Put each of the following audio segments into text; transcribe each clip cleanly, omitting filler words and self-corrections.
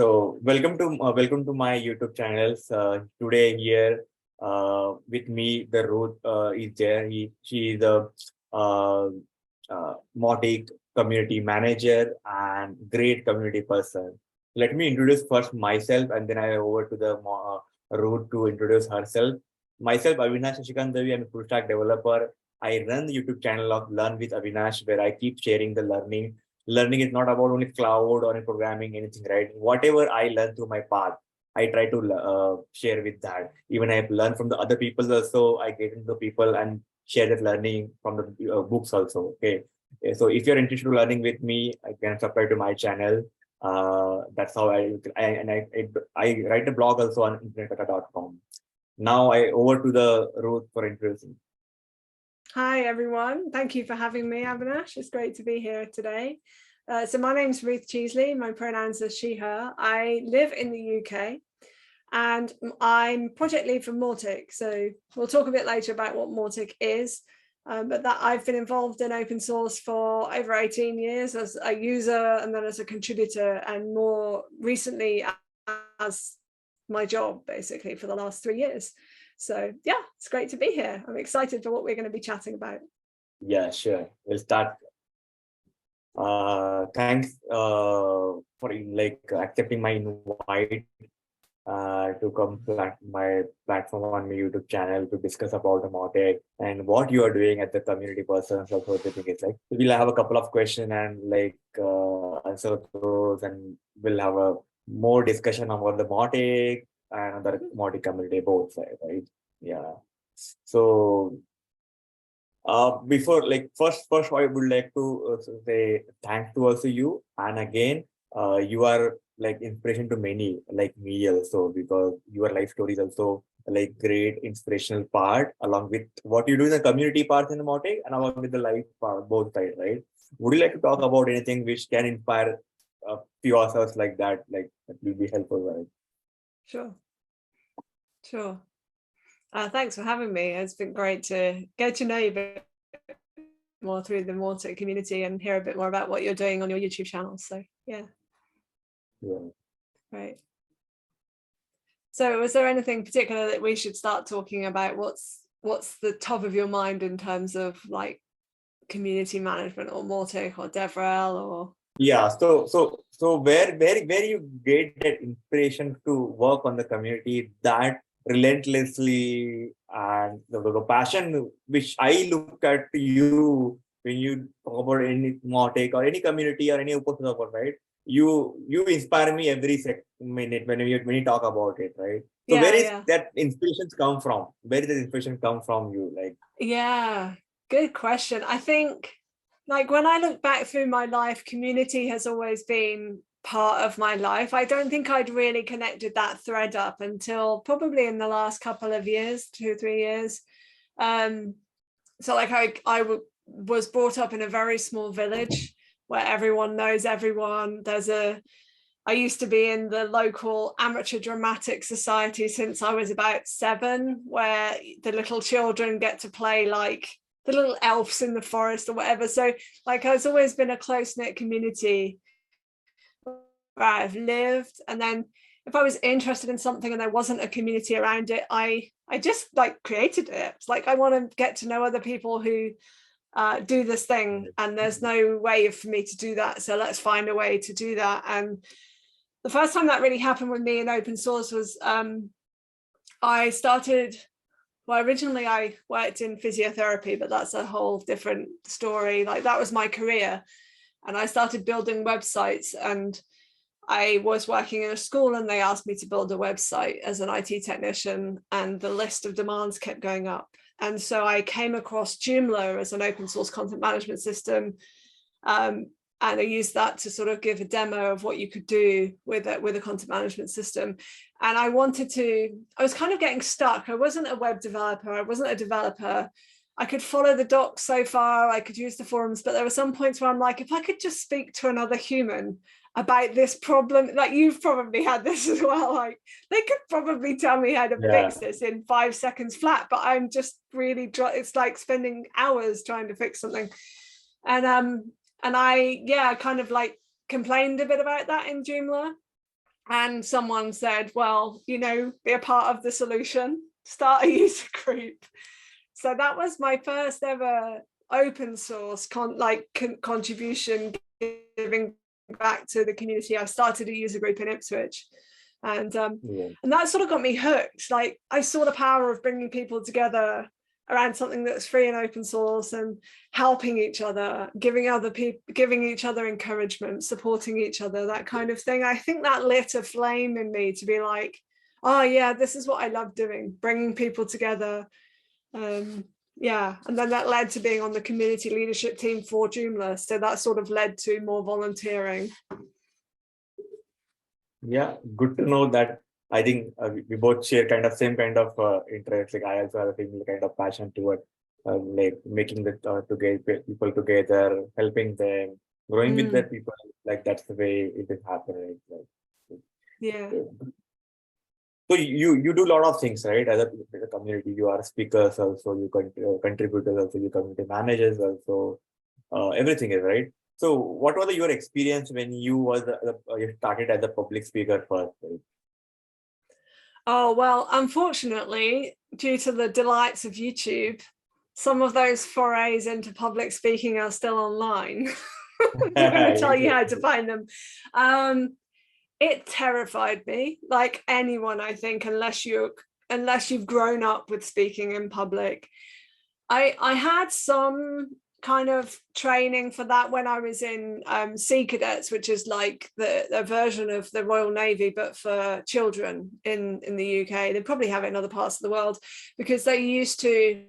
Welcome to my YouTube channels. Today here with me, the Ruth is there. She is the uh, Mautic Community Manager and great community person. Let me introduce first myself, and then I over to the Ruth to introduce herself. Myself, Avinash Shashikandavi, I'm a full stack developer. I run the YouTube channel of Learn with Avinash, where I keep sharing the learning is not about only cloud or in programming, anything, right? Whatever I learn through my path, I try to share with that. Even I learn from the other people also. I get into people and share that learning from the books also. Okay. So if you're interested in learning with me, I can subscribe to my channel. That's how I write a blog also on internetkata.com. Now I over to the Ruth for introducing. Hi, everyone. Thank you for having me, Avinash. It's great to be here today. So my name's Ruth Cheesley. My pronouns are she, her. I live in the UK and I'm project lead for Mautic. So we'll talk a bit later about what Mautic is, but that I've been involved in open source for over 18 years as a user and then as a contributor, and more recently as my job basically for the last 3 years. So yeah, it's great to be here. I'm excited for what we're going to be chatting about. Yeah, sure. We'll start. Thanks for accepting my invite to come to my platform on my YouTube channel to discuss about the Mautic and what you are doing at the community person. So the thing is we'll have a couple of questions and answer those, and we'll have a more discussion about the Mautic and the Mautic community both side, right? Yeah. So before first I would like to say thanks to also you, and again you are like inspiration to many like me also, because your life story is also like great inspirational part along with what you do in the community part in the Mautic and along with the life part, both sides, right? Would you like to talk about anything which can inspire few of us like that, like that will be helpful, right? Sure. Thanks for having me. It's been great to get to know you a bit more through the Mautic community and hear a bit more about what you're doing on your YouTube channel. So yeah. Right. So was there anything particular that we should start talking about? What's the top of your mind in terms of like community management or Mautic or DevRel or? Yeah, so where you get that inspiration to work on the community that relentlessly, and the passion which I look at you when you talk about any Mautic or any community or any open source, right? You inspire me every minute when you talk about it, right? So where is that inspiration come from? Where does inspiration come from you? Like, yeah, good question. I think like when I look back through my life, community has always been part of my life. I don't think I'd really connected that thread up until probably in the last couple of years, 2 or 3 years. So like I was brought up in a very small village where everyone knows everyone. I used to be in the local amateur dramatic society since I was about 7, where the little children get to play like the little elves in the forest or whatever. So like it's always been a close-knit community where I've lived. And then if I was interested in something and there wasn't a community around it, I just like created it. It's like I want to get to know other people who do this thing, and there's no way for me to do that. So let's find a way to do that. And the first time that really happened with me in open source was originally I worked in physiotherapy, but that's a whole different story. Like that was my career. And I started building websites, and I was working in a school and they asked me to build a website as an IT technician, and the list of demands kept going up. And so I came across Joomla as an open source content management system. And I used that to sort of give a demo of what you could do with a content management system. And I was kind of getting stuck. I wasn't a web developer. I wasn't a developer. I could follow the docs so far. I could use the forums, but there were some points where I'm like, if I could just speak to another human about this problem, like you've probably had this as well, like they could probably tell me how to fix this in 5 seconds flat, but I'm just really, it's like spending hours trying to fix something. And I kind of like complained a bit about that in Joomla. And someone said, well, you know, be a part of the solution, start a user group. So that was my first ever open source contribution, giving back to the community. I started a user group in Ipswich, and that sort of got me hooked. Like, I saw the power of bringing people together around something that's free and open source, and helping each other, giving each other encouragement, supporting each other, that kind of thing. I think that lit a flame in me to be like, oh yeah, this is what I love doing, bringing people together. Yeah, and then that led to being on the community leadership team for Joomla. So that sort of led to more volunteering. Yeah, good to know that. I think we both share kind of same kind of interest. Like, I also have a similar kind of passion toward like making the people together, helping them, growing with their people. Like, that's the way it is happening. Like, yeah. So you do a lot of things, right? As a community, you are speakers also, you contributors also, you community managers also, everything is right. So what was your experience when you you started as a public speaker first? Right? Oh, well, unfortunately, due to the delights of YouTube, some of those forays into public speaking are still online. Let me tell you how to find them. It terrified me, like anyone, I think, unless you've grown up with speaking in public. I had some kind of training for that when I was in Sea Cadets, which is like the version of the Royal Navy, but for children in the UK. They probably have it in other parts of the world, because they used to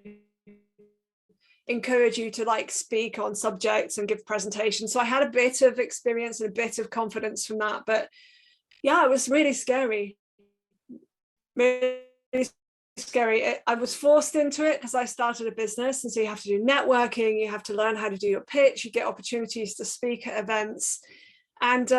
encourage you to like speak on subjects and give presentations. So I had a bit of experience and a bit of confidence from that. But yeah, it was really scary. Really scary. I was forced into it because I started a business, and so you have to do networking, you have to learn how to do your pitch, you get opportunities to speak at events, and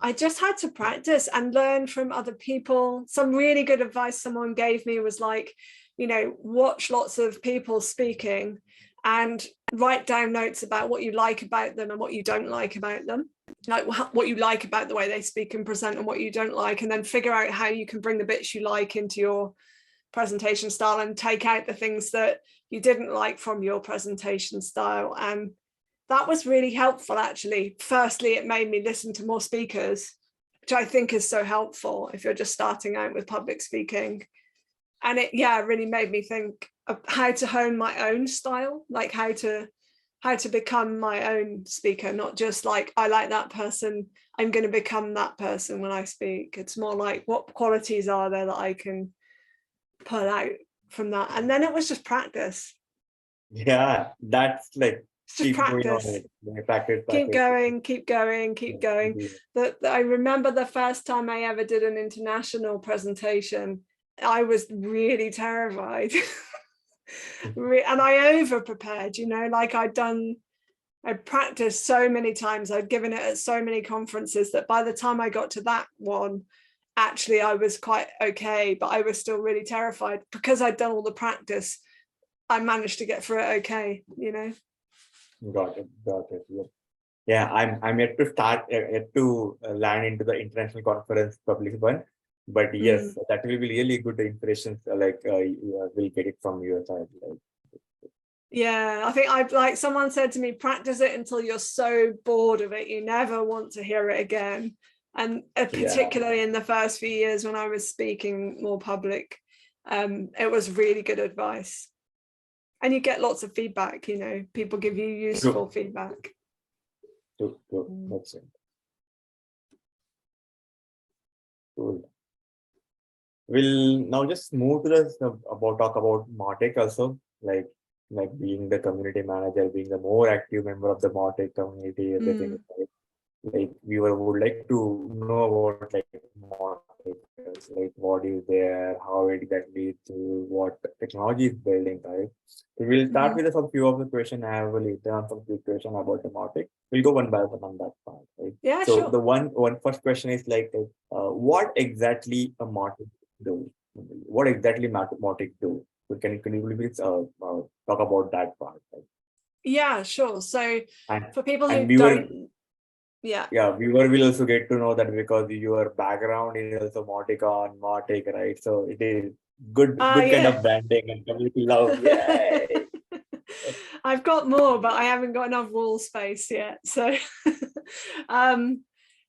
I just had to practice and learn from other people. Some really good advice someone gave me was like, you know, watch lots of people speaking and write down notes about what you like about them and what you don't like about them, like what you like about the way they speak and present and what you don't like, and then figure out how you can bring the bits you like into your presentation style and take out the things that you didn't like from your presentation style. And that was really helpful, actually. Firstly, it made me listen to more speakers, which I think is so helpful if you're just starting out with public speaking. And it really made me think of how to hone my own style, like how to become my own speaker, not just like, I like that person, I'm going to become that person when I speak. It's more like, what qualities are there that I can pull out from that? And then it was just practice. Yeah, that's like, Just practice. Keep going. I remember the first time I ever did an international presentation, I was really terrified. And I over prepared, you know, like I practiced so many times, I'd given it at so many conferences, that by the time I got to that one, actually I was quite okay, but I was still really terrified. Because I'd done all the practice, I managed to get through it okay, you know. Got it. Yeah, I'm yet to land into the international conference public one, but yes, that will be really good impressions. We'll get it from your side. Like. Yeah, I think like someone said to me, practice it until you're so bored of it, you never want to hear it again. And particularly in the first few years when I was speaking more public, it was really good advice. And you get lots of feedback, you know, people give you useful feedback. That's it. Cool. We'll now just move to talk about Mautic also, like being the community manager, being the more active member of the Mautic community, everything. Like we would like to know about like Mautic, like what is there, how it exactly to what technology is building, right? So we'll start with some few of the questions. I have later some few questions about the Mautic. We'll go one by one on that part, right? Yeah, so sure. The one first question is like, what exactly a Mautic do? What exactly Mautic do? So can you please talk about that part? Right? Yeah, sure. So And, for people and who don't, Yeah. Yeah, viewer will also get to know that because your background is also Mautic, right? So it is good kind Yeah. of branding and community love. Yay! I've got more, but I haven't got enough wall space yet. So,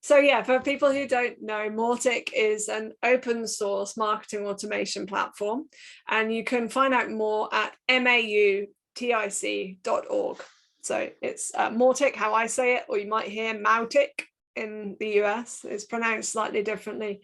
so yeah, for people who don't know, Mautic is an open source marketing automation platform, and you can find out more at mautic.org. So it's Mautic, how I say it, or you might hear Mautic in the US. It's pronounced slightly differently.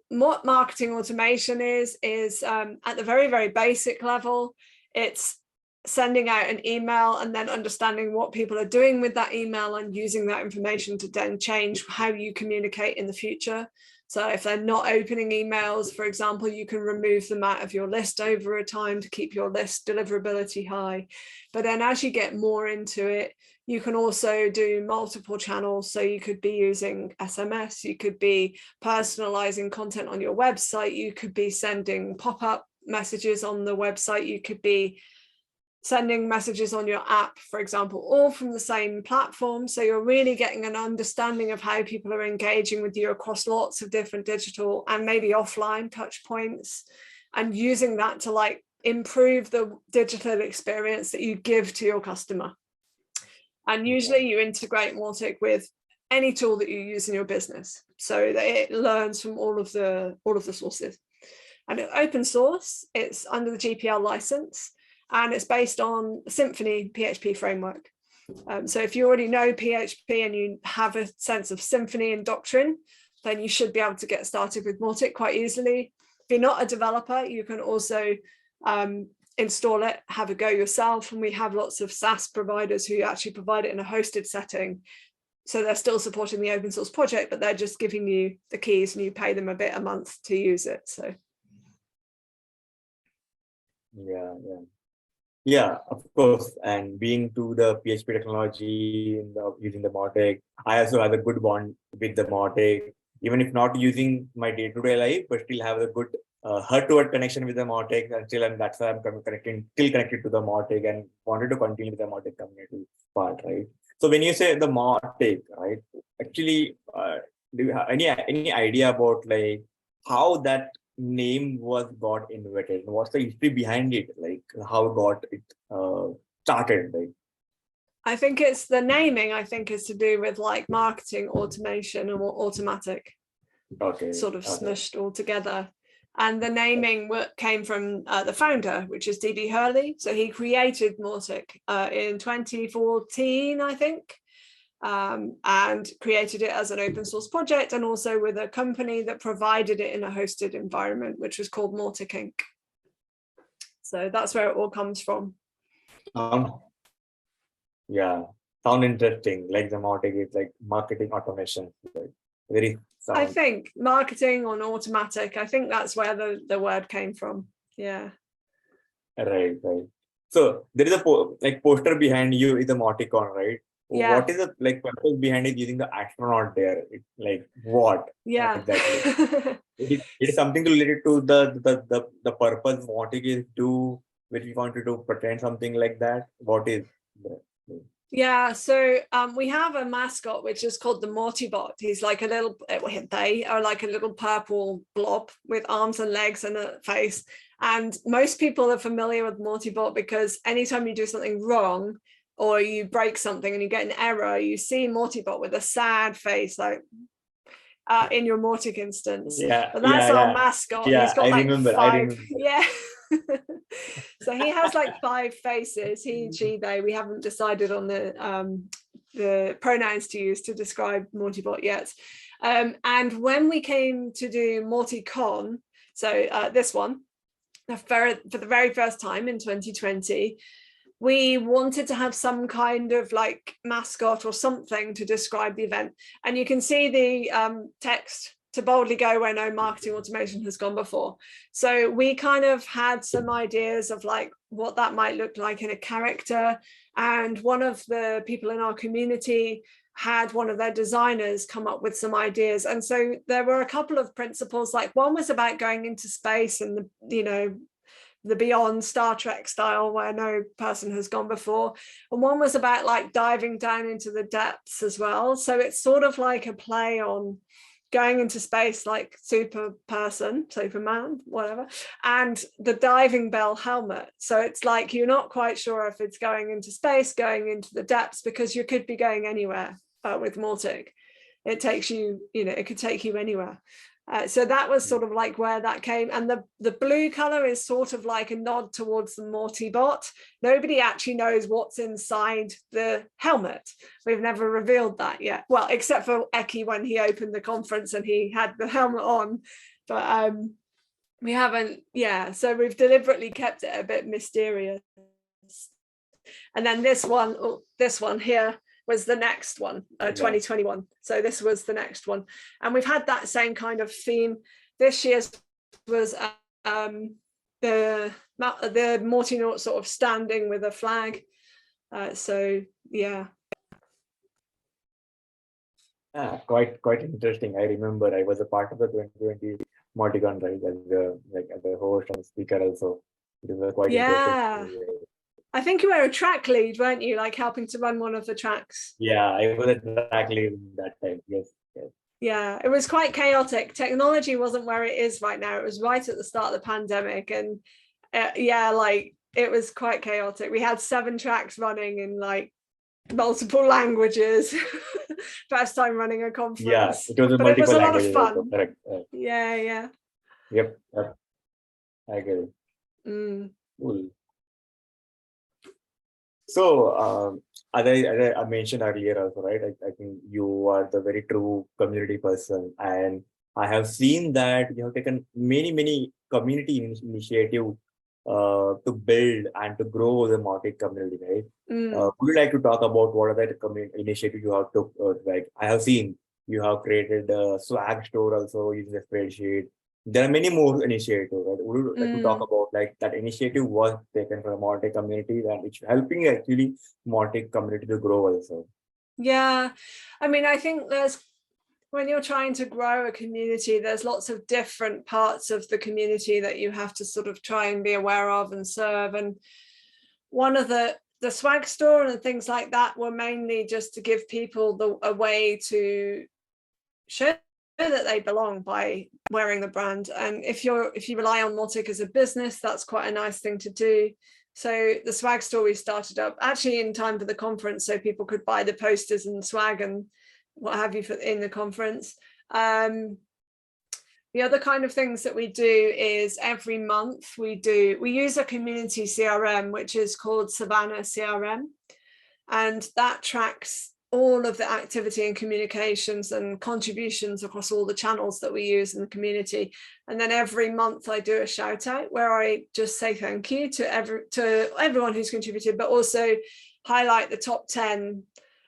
What marketing automation is at the very, very basic level, it's sending out an email and then understanding what people are doing with that email and using that information to then change how you communicate in the future. So if they're not opening emails, for example, you can remove them out of your list over a time to keep your list deliverability high. But then as you get more into it, you can also do multiple channels. So you could be using SMS, you could be personalizing content on your website, you could be sending pop-up messages on the website, you could be sending messages on your app, for example, all from the same platform. So you're really getting an understanding of how people are engaging with you across lots of different digital and maybe offline touch points, and using that to like improve the digital experience that you give to your customer. And usually you integrate Mautic with any tool that you use in your business, so that it learns from all of the sources. And it's open source, it's under the GPL license, and it's based on Symfony PHP framework. So if you already know PHP and you have a sense of Symfony and doctrine, then you should be able to get started with Mautic quite easily. If you're not a developer, you can also install it, have a go yourself. And we have lots of SaaS providers who actually provide it in a hosted setting. So they're still supporting the open source project, but they're just giving you the keys and you pay them a bit a month to use it. So Yeah, of course. And being to the PHP technology and using the Mautic, I also have a good bond with the Mautic, even if not using my day-to-day life, but still have a good heart-to-heart connection with the Mautic. And still, that's why I'm still connected to the Mautic and wanted to continue with the Mautic community part, right? So when you say the Mautic, right? Actually, do you have any idea about like how that name was got invented? What's the history behind it? Like how got it started? Like I think it's the naming, I think, is to do with like marketing automation and more automatic, sort of smushed all together. And the naming came from the founder, which is DB Hurley. So he created Mautic in 2014, I think, and created it as an open source project, and also with a company that provided it in a hosted environment, which was called Mautic Inc. So that's where it all comes from. Yeah, sound interesting. Like the Mautic is like marketing automation. Like very sound. I think marketing on automatic, I think that's where the word came from. Yeah. Right. So there is a poster behind you is a Mauticon, right? Yeah. What is the like purpose behind it using the astronaut there? Like what? Yeah. Exactly. it is something related to the purpose Mautic is do, which we wanted to pretend something like that. What is Yeah, so we have a mascot which is called the Mortibot. He's like a little, they are like a little purple blob with arms and legs and a face. And most people are familiar with Mortibot because anytime you do something wrong or you break something and you get an error, you see Mortibot with a sad face, like in your Mautic instance. Yeah, but that's our mascot. Yeah, he's got I like remember. Yeah. So he has like 5 faces. He, she, they. We haven't decided on the pronouns to use to describe Mortibot yet. And when we came to do Mauticon, so this one, for the very first time in 2020, we wanted to have some kind of like mascot or something to describe the event. And you can see the text to boldly go where no marketing automation has gone before. So we kind of had some ideas of like what that might look like in a character. And one of the people in our community had one of their designers come up with some ideas. And so there were a couple of principles, like one was about going into space and, the beyond Star Trek style where no person has gone before. And one was about like diving down into the depths as well. So it's sort of like a play on going into space like Superman, whatever, and the diving bell helmet. So it's like you're not quite sure if it's going into space, going into the depths, because you could be going anywhere with Mautic. It takes you, it could take you anywhere. So that was sort of like where that came. And the blue color is sort of like a nod towards the Mortibot. Nobody actually knows what's inside the helmet. We've never revealed that yet. Well, except for Eki when he opened the conference and he had the helmet on. But we haven't, so we've deliberately kept it a bit mysterious. And then this one here was the next one, 2021. So this was the next one. And we've had that same kind of theme. This year's was the Mortinaut sort of standing with a flag. So yeah. Quite interesting. I remember I was a part of the 2020 Mauticon, right, as the host and speaker also. It was quite interesting. I think you were a track lead, weren't you? Like helping to run one of the tracks. Yeah, I was a track lead that time. Yes. Yeah, it was quite chaotic. Technology wasn't where it is right now. It was right at the start of the pandemic. And like it was quite chaotic. We had 7 tracks running in like multiple languages. First time running a conference. Yeah, it was a lot of fun. Correct. Yeah. Yep. I get it. Cool. So, as I mentioned earlier also, right, I think you are the very true community person, and I have seen that you have taken many community initiative to build and to grow the Mautic community, right? Would you like to talk about what are the community initiatives you have took? Like I have seen you have created a swag store also using the spreadsheet. There are many more initiatives, right? Would you like to talk about like that initiative was taken from the Mautic community and it's helping actually Mautic community to grow also? Yeah, I mean, I think when you're trying to grow a community, there's lots of different parts of the community that you have to sort of try and be aware of and serve. And one of the swag store and things like that were mainly just to give people a way to show that they belong by wearing the brand. And if you rely on Mautic as a business, that's quite a nice thing to do. So the swag store we started up actually in time for the conference, so people could buy the posters and swag and what have you in the conference. The other kind of things that we do is every month we use a community CRM, which is called Savannah CRM, and that tracks all of the activity and communications and contributions across all the channels that we use in the community. And then every month I do a shout out where I just say thank you to everyone who's contributed, but also highlight the top 10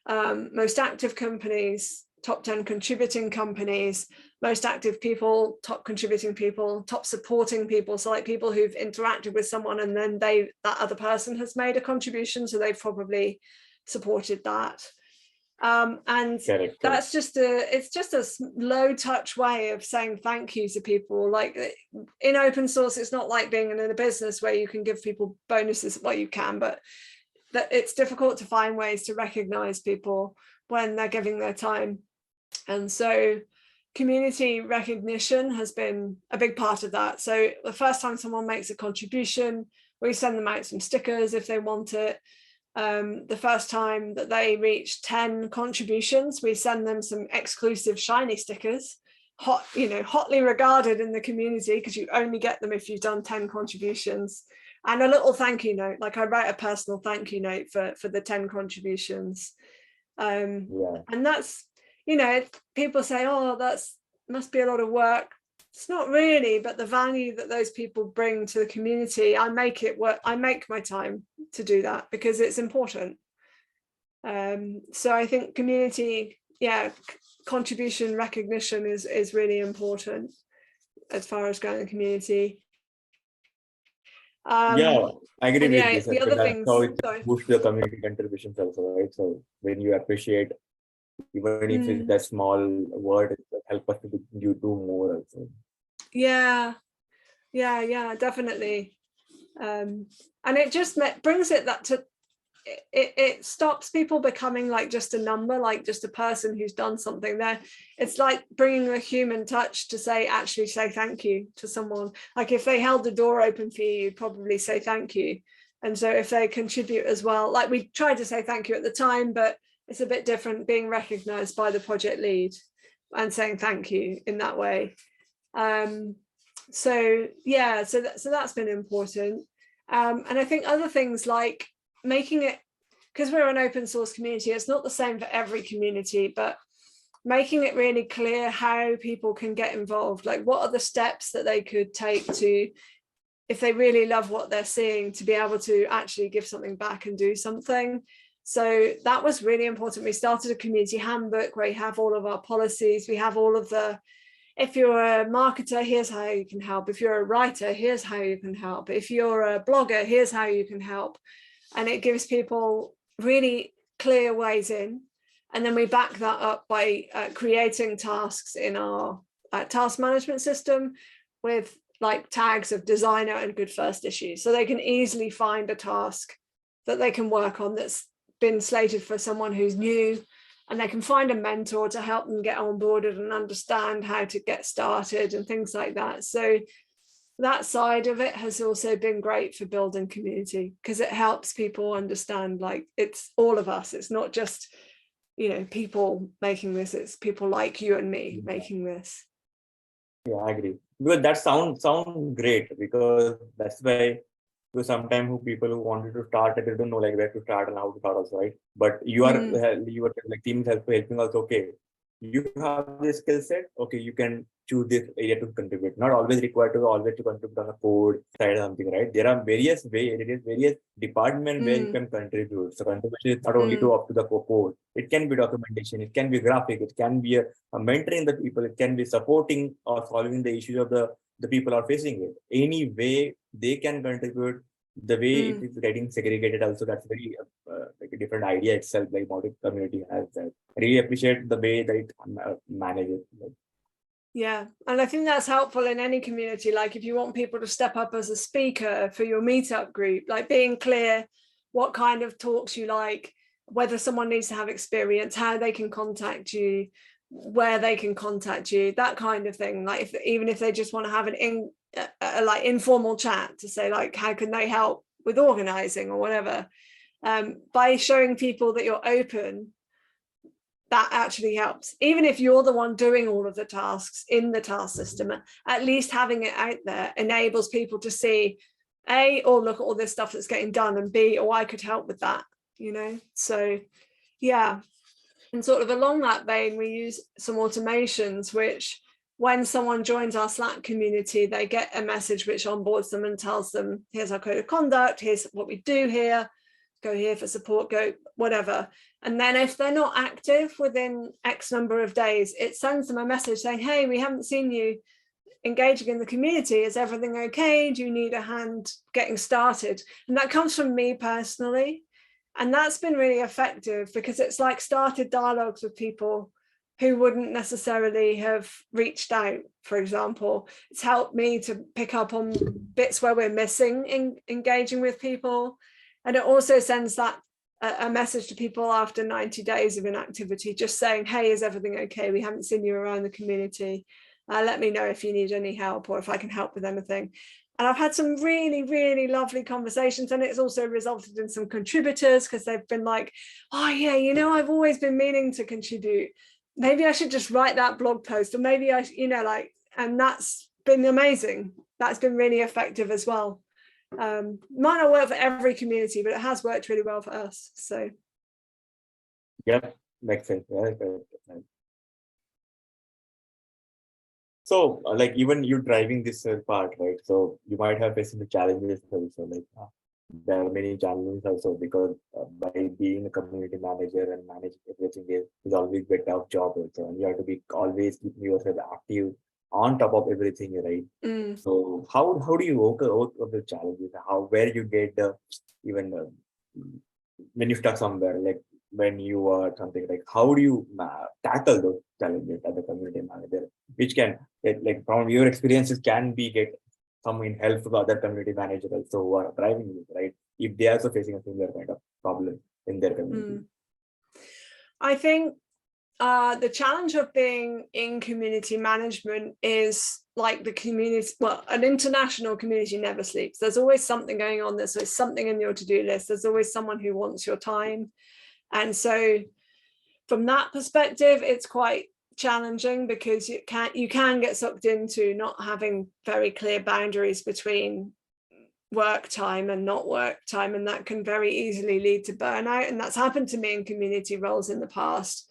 most active companies, top 10 contributing companies, most active people, top contributing people, top supporting people. So like people who've interacted with someone and then that other person has made a contribution, so they've probably supported that. And that's just it's just a low touch way of saying thank you to people. Like in open source, it's not like being in a business where you can give people bonuses. Well, you can, but that it's difficult to find ways to recognize people when they're giving their time. And so community recognition has been a big part of that. So the first time someone makes a contribution, we send them out some stickers if they want it. The first time that they reach 10 contributions, we send them some exclusive shiny stickers, hotly regarded in the community, because you only get them if you've done 10 contributions, and a little thank you note. Like I write a personal thank you note for the 10 contributions. And that's, people say, oh, that's must be a lot of work. It's not really, but the value that those people bring to the community, I make it work. I make my time to do that because it's important. So I think community, contribution recognition is really important as far as growing the community. I agree with this. The other things, how it boosts the community contributions also, right? So when you appreciate, even if it's that small word, it help us to do more also. Yeah, definitely. And it just brings it that to it stops people becoming like just a number, like just a person who's done something there. It's like bringing a human touch to actually say thank you to someone. Like if they held the door open for you, you'd probably say thank you. And so if they contribute as well, like we tried to say thank you at the time, but it's a bit different being recognized by the project lead and saying thank you in that way. So yeah, so that's been important. And I think other things like making it, because we're an open source community, it's not the same for every community, but making it really clear how people can get involved. Like what are the steps that they could take to, if they really love what they're seeing, to be able to actually give something back and do something. So that was really important. We started a community handbook where we have all of our policies. We have all of the, if you're a marketer, here's how you can help. If you're a writer, here's how you can help. If you're a blogger, here's how you can help. And it gives people really clear ways in. And then we back that up by creating tasks in our task management system with like tags of designer and good first issue. So they can easily find a task that they can work on that's been slated for someone who's new, and they can find a mentor to help them get onboarded and understand how to get started and things like that. So that side of it has also been great for building community, because it helps people understand like it's all of us. It's not just, you know, people making this, it's people like you and me making this. Yeah, I agree. Because that sounds great, because that's why, because sometimes people who wanted to start, they don't know like where to start and how to start also, right? But you are like team is helping us. Okay, you have this skill set. Okay, you can choose this area to contribute. Not always required to always to contribute on the code side or something, right? There are various ways. There is various departments where you can contribute. So contribution is not only to up to the code. It can be documentation. It can be graphic. It can be a mentoring the people. It can be supporting or solving the issues of the people are facing it. Any way they can contribute, the way it is getting segregated also, that's very like a different idea itself, like Mautic community has that. I really appreciate the way that it manages. Yeah, and I think that's helpful in any community. Like if you want people to step up as a speaker for your meetup group, like being clear what kind of talks you like, whether someone needs to have experience, how they can contact you, where they can contact you, that kind of thing. Like even if they just want to have an like informal chat to say like how can they help with organizing or whatever, by showing people that you're open, that actually helps. Even if you're the one doing all of the tasks in the task system, at least having it out there enables people to see, A, oh, look at all this stuff that's getting done, and B, oh, I could help with that, you know? So yeah. And sort of along that vein, we use some automations, which when someone joins our Slack community, they get a message which onboards them and tells them, here's our code of conduct, here's what we do here, go here for support, go whatever. And then if they're not active within X number of days, it sends them a message saying, hey, we haven't seen you engaging in the community. Is everything okay? Do you need a hand getting started? And that comes from me personally. And that's been really effective, because it's like started dialogues with people who wouldn't necessarily have reached out, for example. It's helped me to pick up on bits where we're missing in engaging with people. And it also sends that a message to people after 90 days of inactivity, just saying, hey, is everything okay? We haven't seen you around the community. Let me know if you need any help or if I can help with anything. And I've had some really, really lovely conversations, and it's also resulted in some contributors, because they've been like, oh yeah, you know, I've always been meaning to contribute. Maybe I should just write that blog post, or maybe I, you know, like, and that's been amazing. That's been really effective as well. Might not work for every community, but it has worked really well for us. So Yeah, makes sense. Yeah, so like even you driving this part, right? So you might have facing the challenges also, like there are many challenges also, because by being a community manager and managing everything is always a tough job also, and you have to be always keeping yourself active on top of everything, right? So how do you overcome the challenges? Where you get the even when you stuck somewhere, like when you are something, like how do you tackle those challenges as a community manager, which can like from your experiences can be get some in help to other community managers also who are driving this, right? If they are also facing a similar kind of problem in their community. I think the challenge of being in community management is like the community, well, an international community never sleeps. There's always something going on. There's always something in your to-do list. There's always someone who wants your time. And so from that perspective, it's quite challenging because you can get sucked into not having very clear boundaries between work time and not work time, and that can very easily lead to burnout. And that's happened to me in community roles in the past.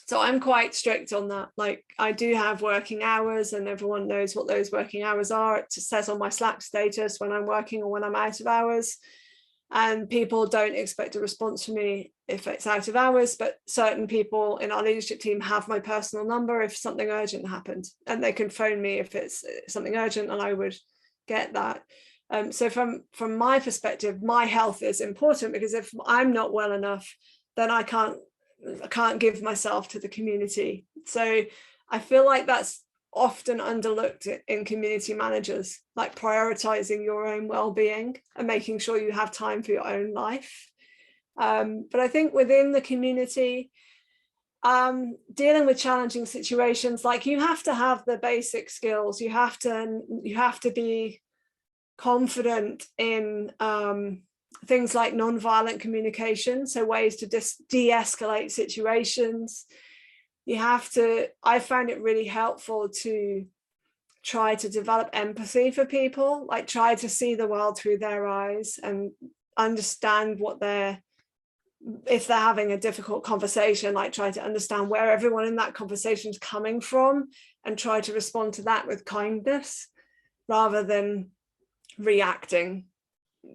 So I'm quite strict on that. Like, I do have working hours and everyone knows what those working hours are. It says on my Slack status when I'm working or when I'm out of hours. And people don't expect a response from me if it's out of hours, but certain people in our leadership team have my personal number if something urgent happened, and they can phone me if it's something urgent, and I would get that. So from my perspective, my health is important, because if I'm not well enough, then I can't give myself to the community. So I feel like that's often underlooked in community managers, like prioritizing your own well-being and making sure you have time for your own life. But I think within the community, dealing with challenging situations, like, you have to have the basic skills. You have to be confident in things like non-violent communication, so ways to de-escalate situations. I found it really helpful to try to develop empathy for people, like try to see the world through their eyes and understand if they're having a difficult conversation, like try to understand where everyone in that conversation is coming from and try to respond to that with kindness rather than reacting.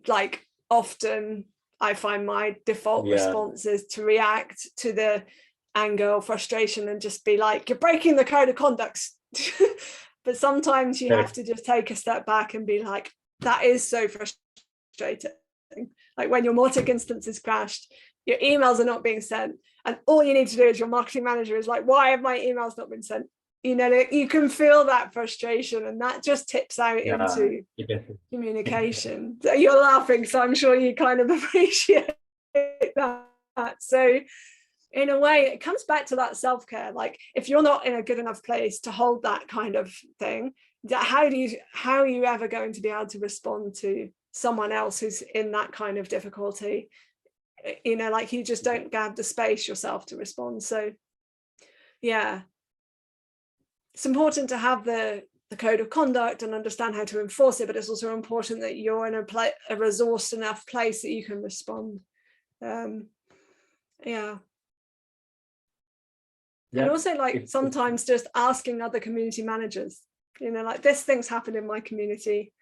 Like, often I find my default response is to react to the anger or frustration and just be like, you're breaking the code of conduct. But sometimes you have to just take a step back and be like, that is so frustrating. Like, when your Mautic instance is crashed, your emails are not being sent, and all you need to do as your marketing manager is like, why have my emails not been sent? You know, you can feel that frustration, and that just tips out into communication. You're laughing, so I'm sure you kind of appreciate that. So in a way, it comes back to that self-care. Like, if you're not in a good enough place to hold that kind of thing, how are you ever going to be able to respond to someone else who's in that kind of difficulty? You know, like, you just don't have the space yourself to respond. So yeah, it's important to have the code of conduct and understand how to enforce it, but it's also important that you're in a resourced enough place that you can respond. And also, like, sometimes just asking other community managers, you know, like, this thing's happened in my community,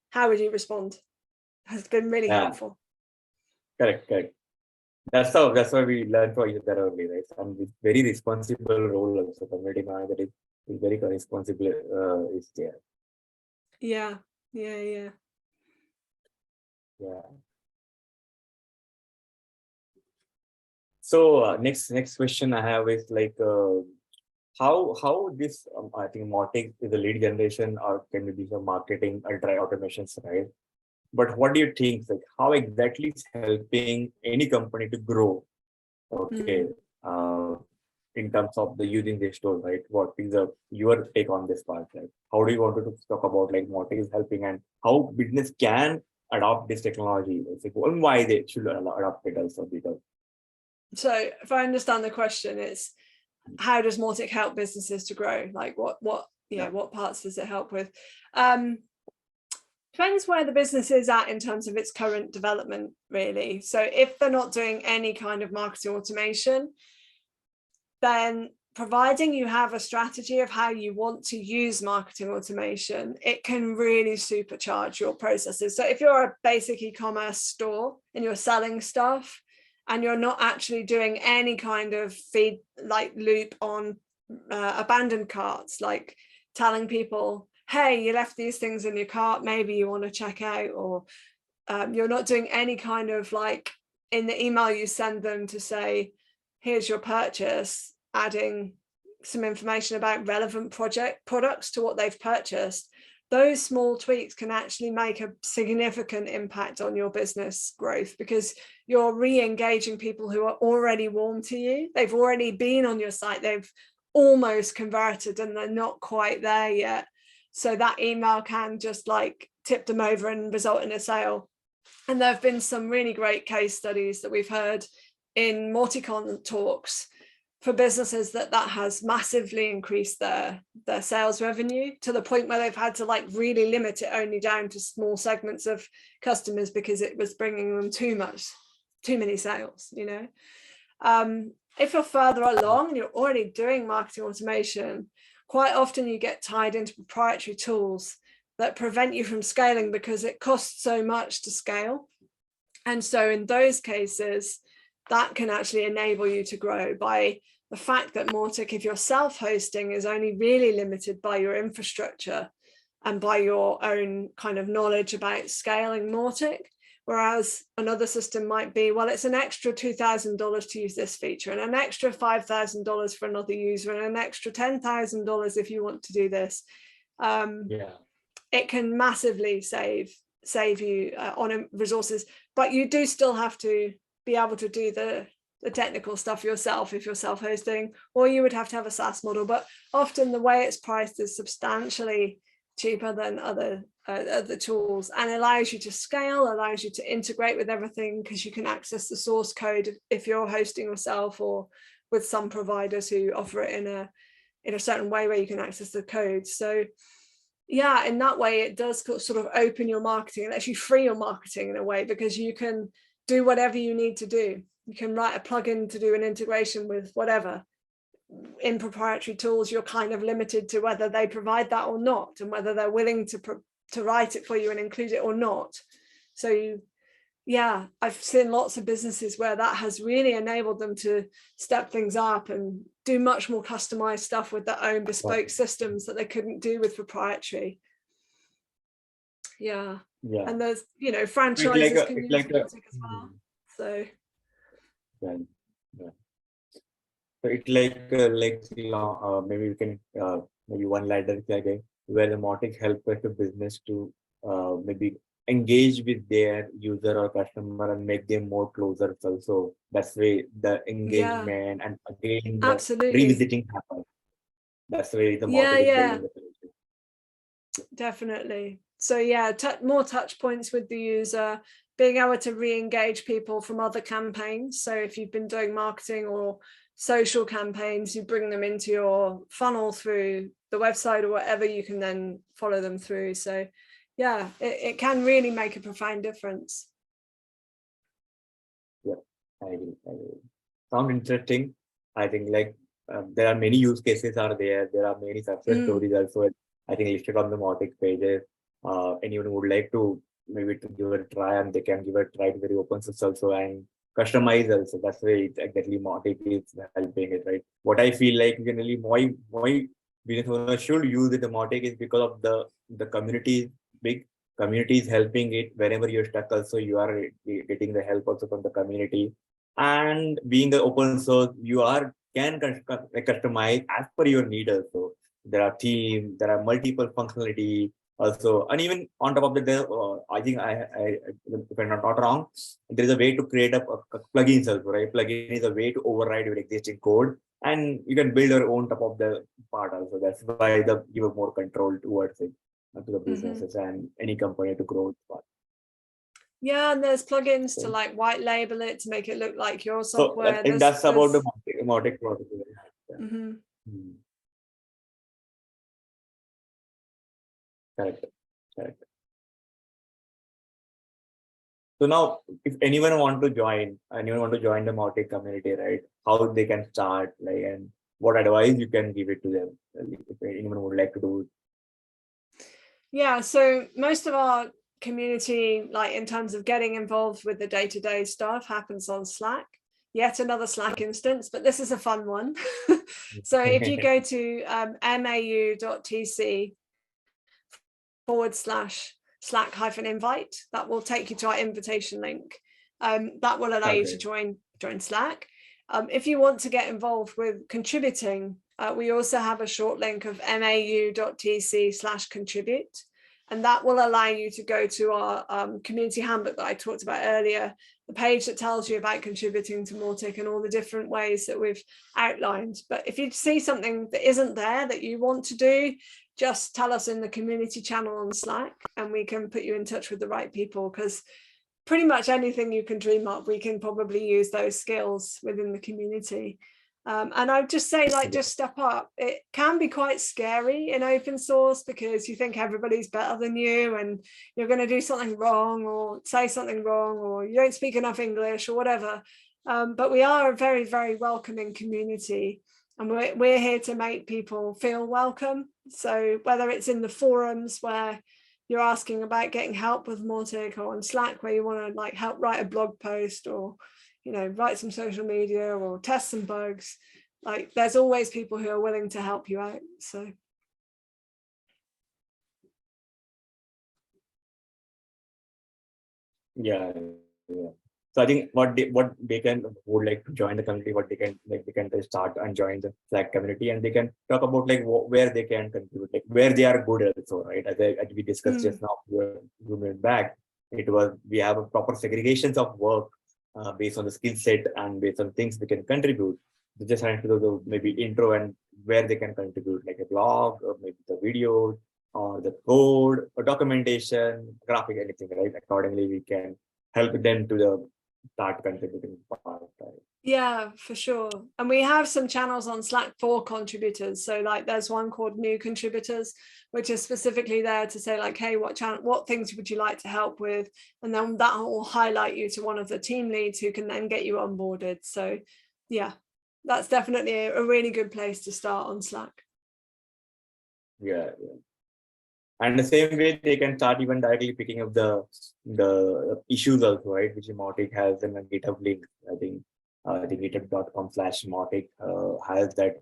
how would you respond? Has been really helpful. Correct. That's why we learn from each other early, right? And it's very responsible role also. Community manager is very responsible. Is there? Yeah. So next question I have is like, how this I think Mautic is a lead generation, or can be some marketing ultra automations, right? But what do you think? Like, how exactly is helping any company to grow? Okay, in terms of the using this tool, right? What is your take on this part? Like, how do you want to talk about like Mautic is helping and how business can adopt this technology? Like, and why they should adopt it also? Because so, if I understand the question, it's how does Mautic help businesses to grow? Like, what parts does it help with? Depends where the business is at in terms of its current development, really. So if they're not doing any kind of marketing automation, then providing you have a strategy of how you want to use marketing automation, it can really supercharge your processes. So if you're a basic e-commerce store and you're selling stuff and you're not actually doing any kind of feed like loop on abandoned carts, like telling people, hey, you left these things in your cart, maybe you want to check out, or you're not doing any kind of, like, in the email you send them to say, here's your purchase, adding some information about relevant products to what they've purchased, those small tweaks can actually make a significant impact on your business growth, because you're re-engaging people who are already warm to you. They've already been on your site, they've almost converted, and they're not quite there yet. So that email can just like tip them over and result in a sale. And there have been some really great case studies that we've heard in Mautic talks for businesses that has massively increased their sales revenue, to the point where they've had to like really limit it only down to small segments of customers because it was bringing them too many sales, you know. If you're further along and you're already doing marketing automation, quite often you get tied into proprietary tools that prevent you from scaling because it costs so much to scale. And so in those cases, that can actually enable you to grow by the fact that Mautic, if you're self-hosting, is only really limited by your infrastructure and by your own kind of knowledge about scaling Mautic. Whereas another system might be, well, it's an extra $2,000 to use this feature, and an extra $5,000 for another user, and an extra $10,000 if you want to do this. It can massively save you on resources, but you do still have to be able to do the technical stuff yourself if you're self-hosting, or you would have to have a SaaS model. But often the way it's priced is substantially cheaper than other tools, and allows you to scale, allows you to integrate with everything, because you can access the source code if you're hosting yourself, or with some providers who offer it in a certain way where you can access the code. So yeah, in that way it does sort of open your marketing and actually free your marketing in a way, because you can do whatever you need to do. You can write a plugin to do an integration with whatever. In proprietary tools, you're kind of limited to whether they provide that or not, and whether they're willing to write it for you and include it or not. So yeah, I've seen lots of businesses where that has really enabled them to step things up and do much more customized stuff with their own bespoke systems that they couldn't do with proprietary. Yeah. And there's, you know, franchises can use Mautic as well. So So it's maybe we can maybe one ladder again, where the Mautic help the business to maybe engage with their user or customer and make them more closer. Also, that's way the engagement and again the revisiting happens. That's the way the Mautic is building the solution. Definitely. So yeah, more touch points with the user, being able to re-engage people from other campaigns. So if you've been doing marketing or social campaigns, you bring them into your funnel through the website or whatever, you can then follow them through. So yeah, it can really make a profound difference. Yeah, I agree. Sound interesting. I think like there are many use cases are there. There are many success stories also, I think, listed on the Mautic pages. Anyone who would like to maybe to give it a try, and they can give it a try to very open source also and customize also. That's why it's exactly Mautic is helping it, right? What I feel like generally my business owner should use it, the Mautic, is because of the community, big community is helping it. Whenever you're stuck also, you are getting the help also from the community. And being the open source, you can customize as per your need also. There are themes, there are multiple functionality also, and even on top of that, I think if I'm not wrong, there is a way to create a plugins also, right? Plugin is a way to override your existing code, and you can build your own top of the part also. That's why give more control towards it, to the businesses and any company to grow its part. Yeah, and there's plugins to like white label it to make it look like your software. So that's about the Mautic project. Correct. So now, if anyone want to join the Mautic community, right? How they can start, like, and what advice you can give it to them if anyone would like to do it? Yeah, so most of our community, like in terms of getting involved with the day-to-day stuff, happens on Slack. Yet another Slack instance, but this is a fun one. So if you go to mau.tc/Slack-invite, that will take you to our invitation link. That will allow you to join Slack. If you want to get involved with contributing, we also have a short link of mau.tc/contribute. And that will allow you to go to our community handbook that I talked about earlier, the page that tells you about contributing to Mautic and all the different ways that we've outlined. But if you see something that isn't there that you want to do, just tell us in the community channel on Slack and we can put you in touch with the right people, because pretty much anything you can dream up, we can probably use those skills within the community. And I'd just say, like, just step up. It can be quite scary in open source because you think everybody's better than you and you're going to do something wrong or say something wrong or you don't speak enough English or whatever. But we are a very, very welcoming community, and we're here to make people feel welcome. So whether it's in the forums where you're asking about getting help with Mautic, or on Slack where you want to like help write a blog post, or write some social media or test some bugs, like there's always people who are willing to help you out. So yeah. So I think what they can would like to join the community, what they can just start and join the Slack community, and they can talk about like where they can contribute, like where they are good also, right? As we discussed just now, a few minutes back, we have a proper segregations of work based on the skill set and based on things they can contribute. They just have to do the maybe intro and where they can contribute, like a blog or maybe the video or the code or documentation, graphic, anything, right? Accordingly, we can help them to the start contributing part, right? yeah, for sure. And we have some channels on Slack for contributors. So like there's one called New Contributors, which is specifically there to say like, hey, what things would you like to help with? And then that will highlight you to one of the team leads who can then get you onboarded. So yeah, that's definitely a really good place to start on Slack. Yeah. And the same way they can start even directly picking up the issues also, right? Which Mautic has in a GitHub link. I think github.com/Mautic has that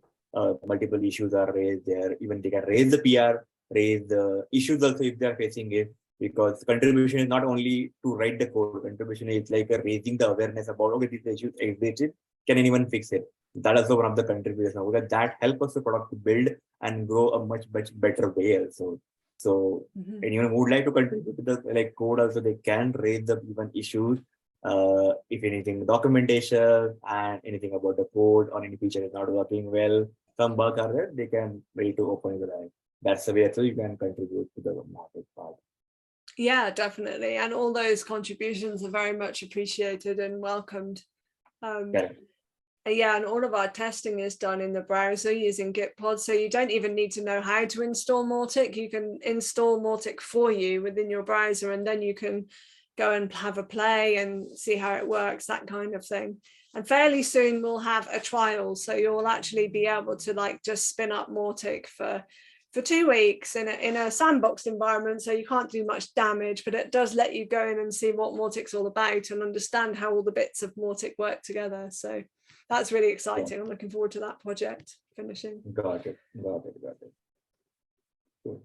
multiple issues are raised there. Even they can raise the PR, raise the issues also if they are facing it. Because contribution is not only to write the code. Contribution is like raising the awareness about, okay, this issue existed. Can anyone fix it? That is also one of the contributions. Because that helps us the product to build and grow a much better way also. So anyone who would like to contribute to the like code also, they can raise the even issues. If anything, documentation and anything about the code or any feature is not working well, some bugs are there, they can ready to open the line. That's the way so you can contribute to the Mautic part. Yeah, definitely. And all those contributions are very much appreciated and welcomed. Yeah, and all of our testing is done in the browser using Gitpod. So you don't even need to know how to install Mautic. You can install Mautic for you within your browser, and then you can go and have a play and see how it works, that kind of thing. And fairly soon we'll have a trial. So you'll actually be able to like just spin up Mautic for 2 weeks in a sandboxed environment. So you can't do much damage, but it does let you go in and see what Mautic's all about and understand how all the bits of Mautic work together. So that's really exciting. I'm looking forward to that project finishing. Got it. Cool.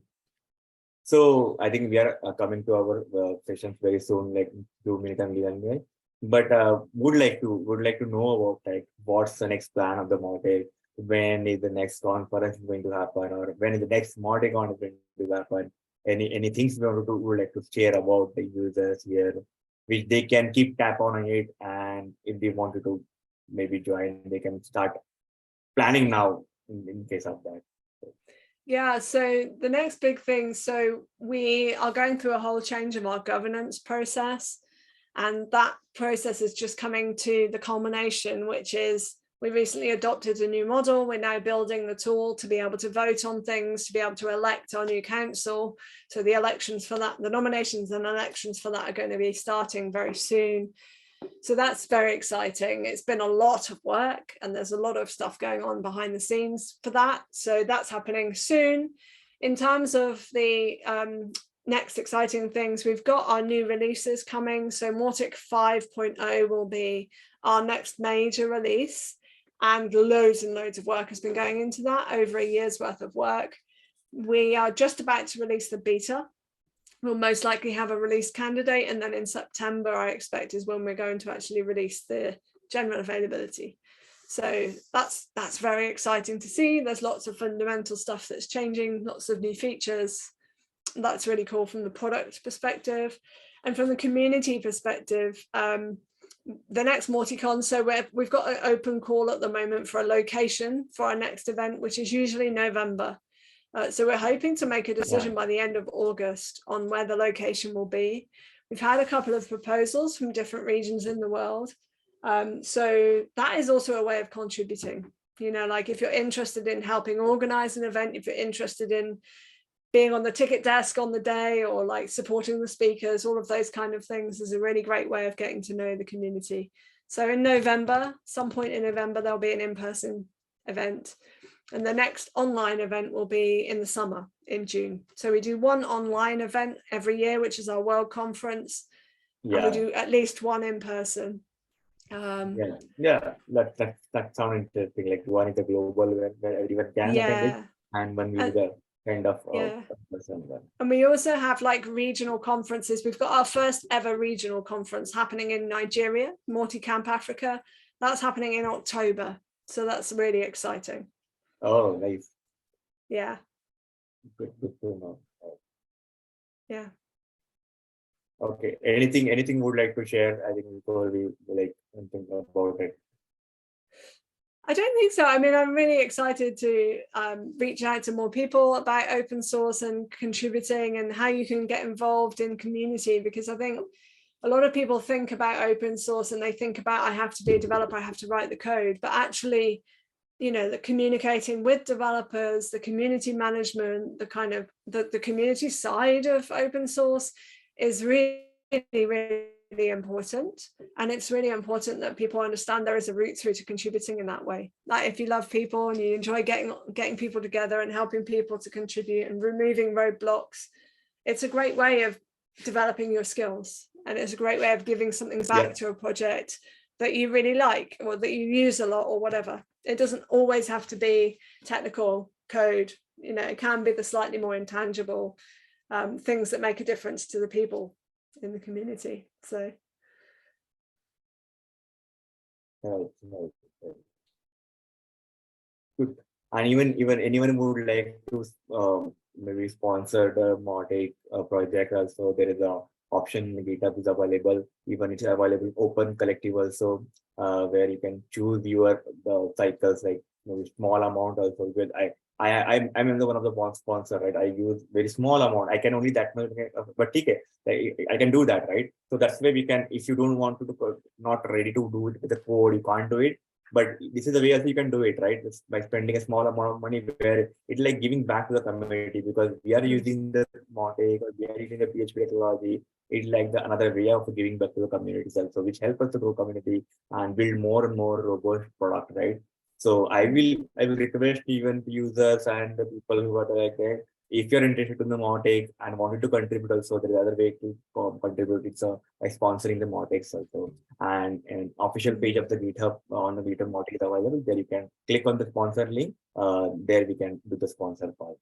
So I think we are coming to our sessions very soon, like 2 minutes and but would like to know about like what's the next plan of the Mautic, when is the next conference going to happen, or when is the next Mautic going to happen? Any things we would like to share about the users here, which they can keep tap on it, and if they wanted to maybe join, they can start planning now in case of that. Yeah, so the next big thing, so we are going through a whole change of our governance process, and that process is just coming to the culmination, which is we recently adopted a new model. We're now building the tool to be able to vote on things, to be able to elect our new council. So the elections for that, the nominations and elections for that are going to be starting very soon. So that's very exciting. It's been a lot of work and there's a lot of stuff going on behind the scenes for that. So that's happening soon. In terms of the next exciting things, we've got our new releases coming. So Mautic 5.0 will be our next major release, and loads and loads of work has been going into that, over a year's worth of work. We are just about to release the beta. We'll most likely have a release candidate, and then in September, I expect, is when we're going to actually release the general availability. So that's very exciting to see. There's lots of fundamental stuff that's changing, lots of new features. That's really cool from the product perspective. And from the community perspective, the next MautiCon, so we've got an open call at the moment for a location for our next event, which is usually November. So we're hoping to make a decision by the end of August on where the location will be. We've had a couple of proposals from different regions in the world. So that is also a way of contributing. Like if you're interested in helping organize an event, if you're interested in being on the ticket desk on the day, or like supporting the speakers, all of those kind of things is a really great way of getting to know the community. So in November, some point in November, there'll be an in-person event. And the next online event will be in the summer in June. So we do one online event every year, which is our World Conference. And we do at least one in person. That sounds interesting. Like one is a global event where everyone can attend it, and one will be the kind of person. And we also have like regional conferences. We've got our first ever regional conference happening in Nigeria, Mautic Camp Africa. That's happening in October. So that's really exciting. Oh, nice. Yeah. Good to know. Yeah. Okay. Anything would like to share? I think before we like think about it. I don't think so. I mean, I'm really excited to reach out to more people about open source and contributing and how you can get involved in community, because I think a lot of people think about open source and they think about, I have to be a developer, I have to write the code, but actually, the communicating with developers, the community management, the kind of the community side of open source is really, really important. And it's really important that people understand there is a route through to contributing in that way. Like if you love people and you enjoy getting people together and helping people to contribute and removing roadblocks, it's a great way of developing your skills. And it's a great way of giving something back to a project that you really like or that you use a lot or whatever. It doesn't always have to be technical code. It can be the slightly more intangible things that make a difference to the people in the community. So good. And even anyone who would like to maybe sponsor the Mautic project also, there is a option in the GitHub is available. Even it's available open collective also, where you can choose your cycles, like maybe small amount also. Because I'm one of the sponsor, right? I use very small amount. I can only that much, but okay, I can do that, right? So that's why we can. If you don't want to do, not ready to do it with the code, you can't do it. But this is the way also you can do it, right? It's by spending a small amount of money, where it's like giving back to the community, because we are using the Mautic or we are using the PHP technology. It's like another way of giving back to the communities also, which help us to grow community and build more and more robust product, right? So I will request even users and the people who are like that. If you're interested in the Mautic and wanted to contribute also, there is other way to contribute. It's by sponsoring the Mautics also. And an official page of the GitHub on the GitHub Mautic is available. There you can click on the sponsor link. There we can do the sponsor part.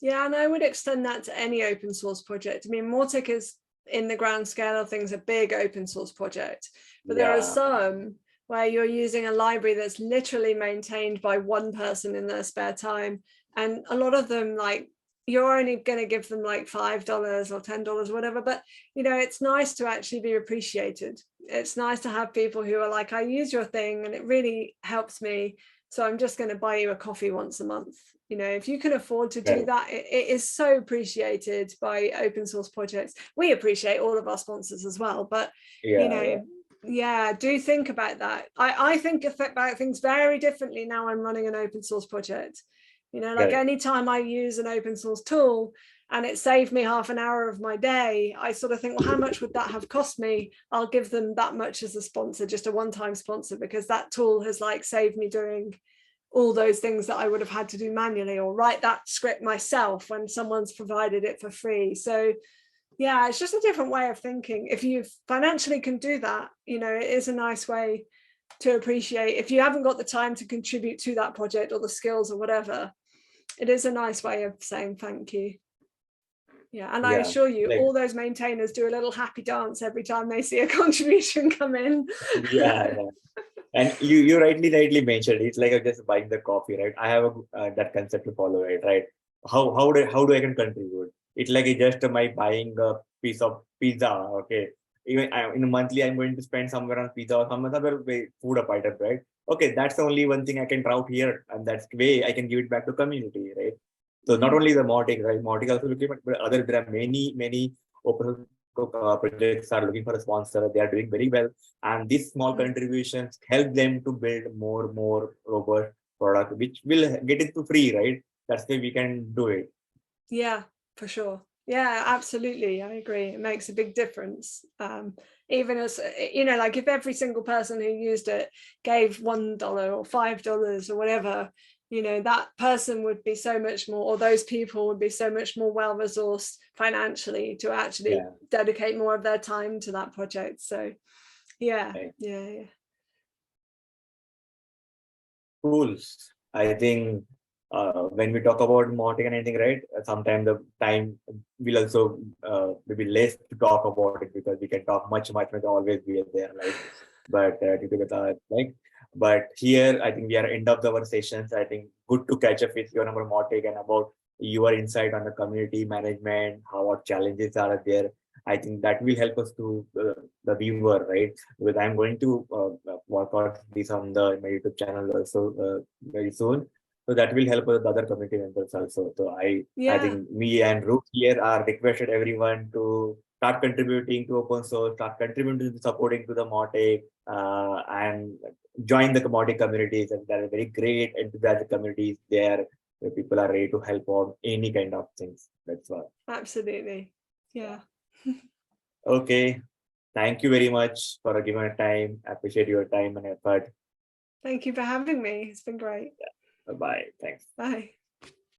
Yeah, and I would extend that to any open source project. I mean, Mautic is, in the grand scale of things, a big open source project, but there are some where you're using a library that's literally maintained by one person in their spare time. And a lot of them, like, you're only going to give them like $5 or $10, whatever. But, it's nice to actually be appreciated. It's nice to have people who are like, I use your thing and it really helps me, so I'm just going to buy you a coffee once a month. If you can afford to do that, it is so appreciated by open source projects. We appreciate all of our sponsors as well, but do think about that. I think about things very differently now I'm running an open source project. Like anytime I use an open source tool and it saved me half an hour of my day, I sort of think, well, how much would that have cost me? I'll give them that much as a sponsor, just a one-time sponsor, because that tool has like saved me doing all those things that I would have had to do manually, or write that script myself when someone's provided it for free. So yeah, it's just a different way of thinking. If you financially can do that, it is a nice way to appreciate. If you haven't got the time to contribute to that project or the skills or whatever, it is a nice way of saying thank you. Yeah, and I assure you, all those maintainers do a little happy dance every time they see a contribution come in. And you rightly mentioned, it's like just buying the coffee, right? I have that concept to follow, right? How do I can contribute? It's like just my buying a piece of pizza. Okay, even in a monthly, I'm going to spend somewhere on pizza or some other food of item, right? Okay, that's the only one thing I can route here, and that's the way I can give it back to community, right? So not only the Mautic, right? Mautic also looking, but other there are many open projects are looking for a sponsor. They are doing very well, and these small contributions help them to build more robust product, which will get it to free, right? That's the way we can do it. Yeah, for sure. Yeah, absolutely. I agree. It makes a big difference. Even as, like if every single person who used it gave $1 or $5 or whatever, that person would be so much more, or those people would be so much more well-resourced financially to actually dedicate more of their time to that project. So yeah. Cool. I think when we talk about Mautic and anything, right? Sometimes the time will also maybe less to talk about it because we can talk much, always be there, right? But but here I think we are end of our sessions. I think good to catch up with your number Mautic and about your insight on the community management, how our challenges are there. I think that will help us to the viewer, right? Because I'm going to work out this on my YouTube channel also very soon. So that will help the other community members also. So I think me and Ruth here are requested everyone to start contributing to open source, start contributing to supporting to the Mautic, and join the Mautic communities. And there are very great enthusiastic communities there where people are ready to help on any kind of things. That's why. Absolutely. Yeah. Okay. Thank you very much for giving your time. I appreciate your time and effort. Thank you for having me. It's been great. Bye-bye. Thanks. Bye.